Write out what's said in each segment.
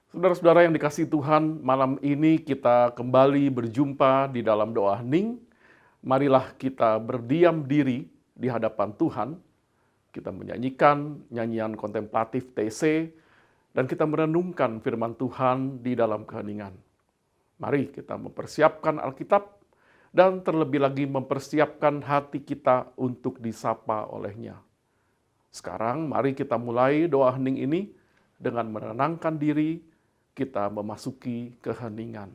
Saudara-saudara yang dikasihi Tuhan, malam ini kita kembali berjumpa di dalam doa hening. Marilah kita berdiam diri di hadapan Tuhan. Kita menyanyikan nyanyian kontemplatif TC, dan kita merenungkan firman Tuhan di dalam keheningan. Mari kita mempersiapkan Alkitab, dan terlebih lagi mempersiapkan hati kita untuk disapa olehnya. Sekarang mari kita mulai doa hening ini dengan menenangkan diri, kita memasuki keheningan.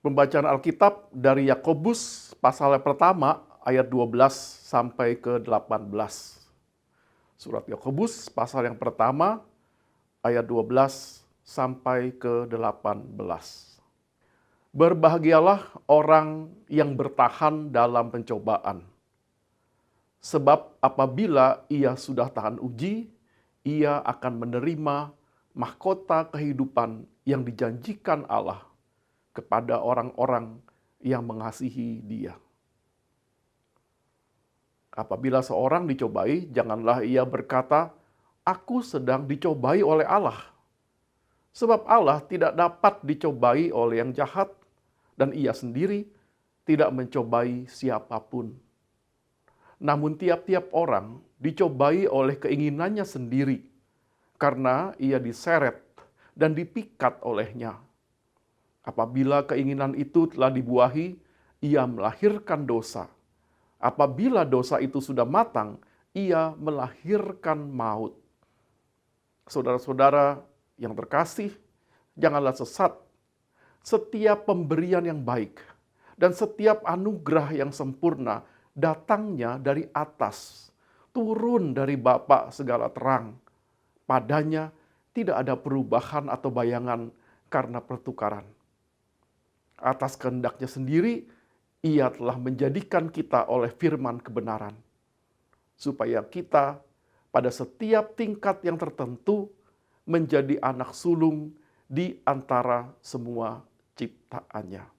Pembacaan Alkitab dari Yakobus pasal yang pertama ayat 12 sampai ke 18. Surat Yakobus pasal yang pertama ayat 12 sampai ke 18. Berbahagialah orang yang bertahan dalam pencobaan. Sebab apabila ia sudah tahan uji, ia akan menerima mahkota kehidupan yang dijanjikan Allah kepada orang-orang yang mengasihi Dia. Apabila seorang dicobai, janganlah ia berkata, "Aku sedang dicobai oleh Allah." Sebab Allah tidak dapat dicobai oleh yang jahat, dan ia sendiri tidak mencobai siapapun. Namun tiap-tiap orang dicobai oleh keinginannya sendiri, karena ia diseret dan dipikat olehnya. Apabila keinginan itu telah dibuahi, ia melahirkan dosa. Apabila dosa itu sudah matang, ia melahirkan maut. Saudara-saudara yang terkasih, janganlah sesat. Setiap pemberian yang baik dan setiap anugerah yang sempurna datangnya dari atas, turun dari Bapa segala terang. Padanya tidak ada perubahan atau bayangan karena pertukaran. Atas kehendaknya sendiri, ia telah menjadikan kita oleh firman kebenaran, supaya kita pada setiap tingkat yang tertentu menjadi anak sulung di antara semua ciptaannya.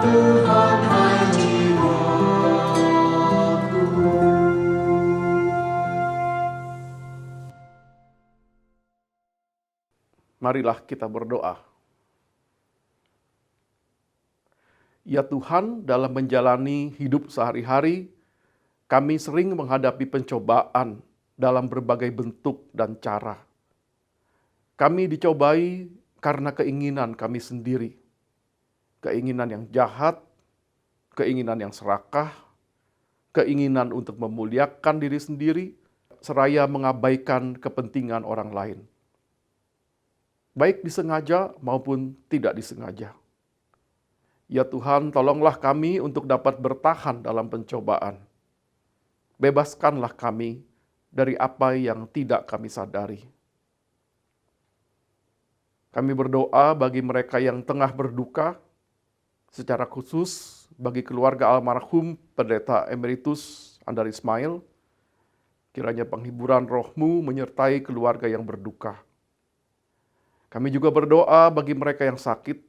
Tuhan, hai jiwaku. Marilah kita berdoa. Ya Tuhan, dalam menjalani hidup sehari-hari, kami sering menghadapi pencobaan dalam berbagai bentuk dan cara. Kami dicobai karena keinginan kami sendiri. Keinginan yang jahat, keinginan yang serakah, keinginan untuk memuliakan diri sendiri, seraya mengabaikan kepentingan orang lain. Baik disengaja maupun tidak disengaja. Ya Tuhan, tolonglah kami untuk dapat bertahan dalam pencobaan. Bebaskanlah kami dari apa yang tidak kami sadari. Kami berdoa bagi mereka yang tengah berduka, secara khusus bagi keluarga almarhum Pendeta Emeritus Andar Ismail. Kiranya penghiburan roh-Mu menyertai keluarga yang berduka. Kami juga berdoa bagi mereka yang sakit.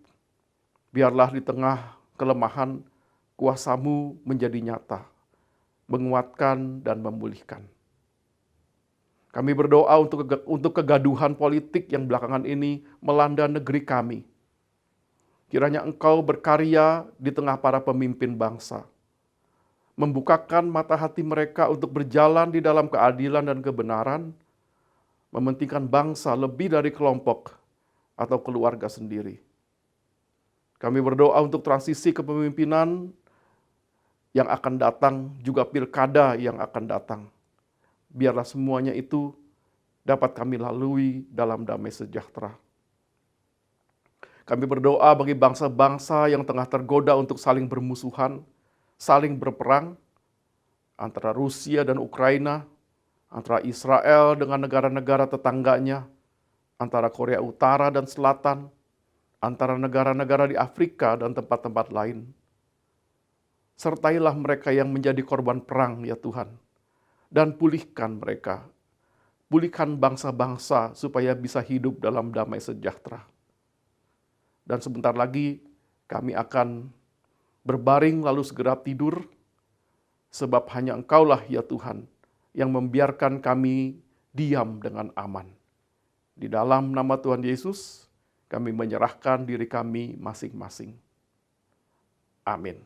Biarlah di tengah kelemahan, kuasa-Mu menjadi nyata, menguatkan dan memulihkan. Kami berdoa untuk kegaduhan politik yang belakangan ini melanda negeri kami. Kiranya Engkau berkarya di tengah para pemimpin bangsa, membukakan mata hati mereka untuk berjalan di dalam keadilan dan kebenaran, mementingkan bangsa lebih dari kelompok atau keluarga sendiri. Kami berdoa untuk transisi kepemimpinan yang akan datang, juga pilkada yang akan datang. Biarlah semuanya itu dapat kami lalui dalam damai sejahtera. Kami berdoa bagi bangsa-bangsa yang tengah tergoda untuk saling bermusuhan, saling berperang, antara Rusia dan Ukraina, antara Israel dengan negara-negara tetangganya, antara Korea Utara dan Selatan, antara negara-negara di Afrika dan tempat-tempat lain. Sertailah mereka yang menjadi korban perang, ya Tuhan, dan pulihkan mereka. Pulihkan bangsa-bangsa supaya bisa hidup dalam damai sejahtera. Dan sebentar lagi kami akan berbaring lalu segera tidur, sebab hanya Engkaulah, ya Tuhan, yang membiarkan kami diam dengan aman. Di dalam nama Tuhan Yesus, kami menyerahkan diri kami masing-masing. Amin.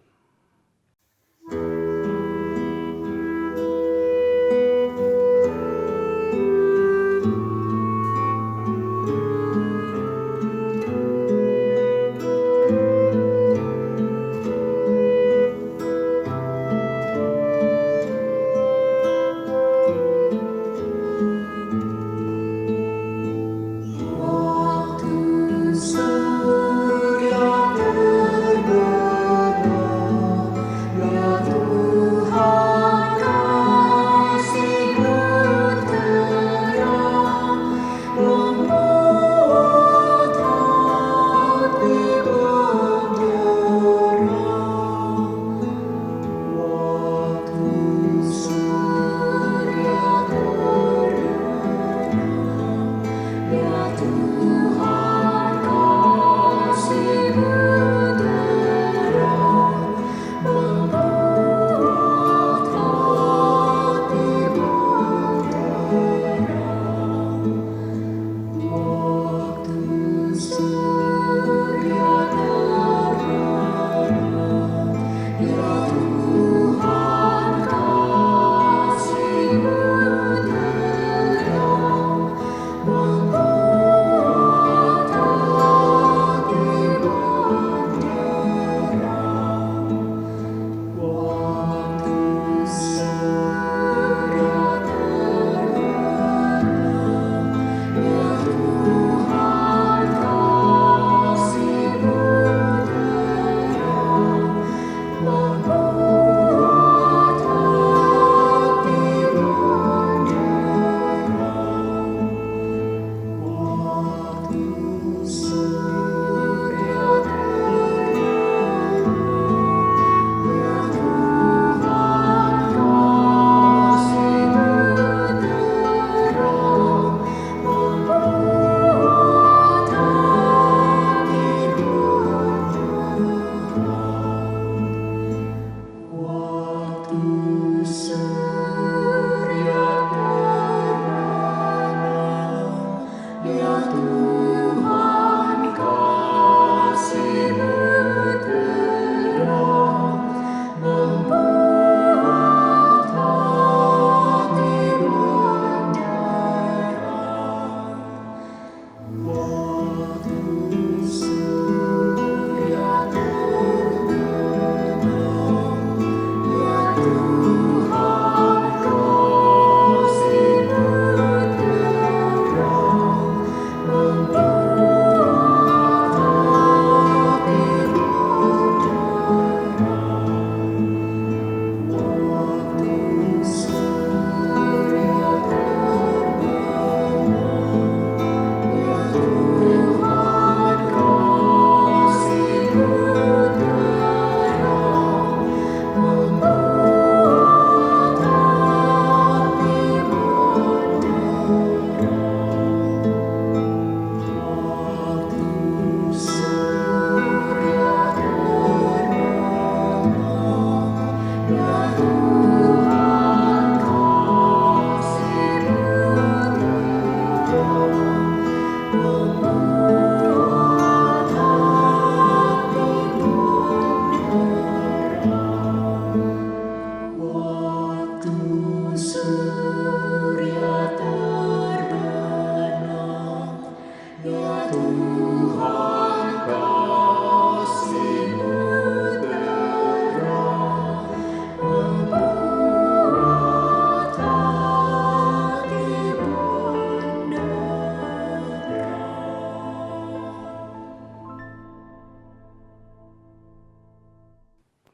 Waktu surya terbenam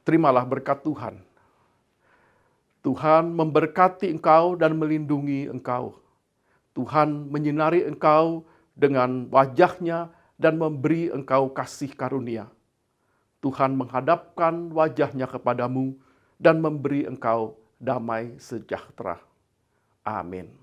Terimalah berkat Tuhan. Tuhan memberkati engkau dan melindungi engkau. Tuhan menyinari engkau dengan wajah-Nya dan memberi engkau kasih karunia. Tuhan menghadapkan wajah-Nya kepadamu dan memberi engkau damai sejahtera. Amin.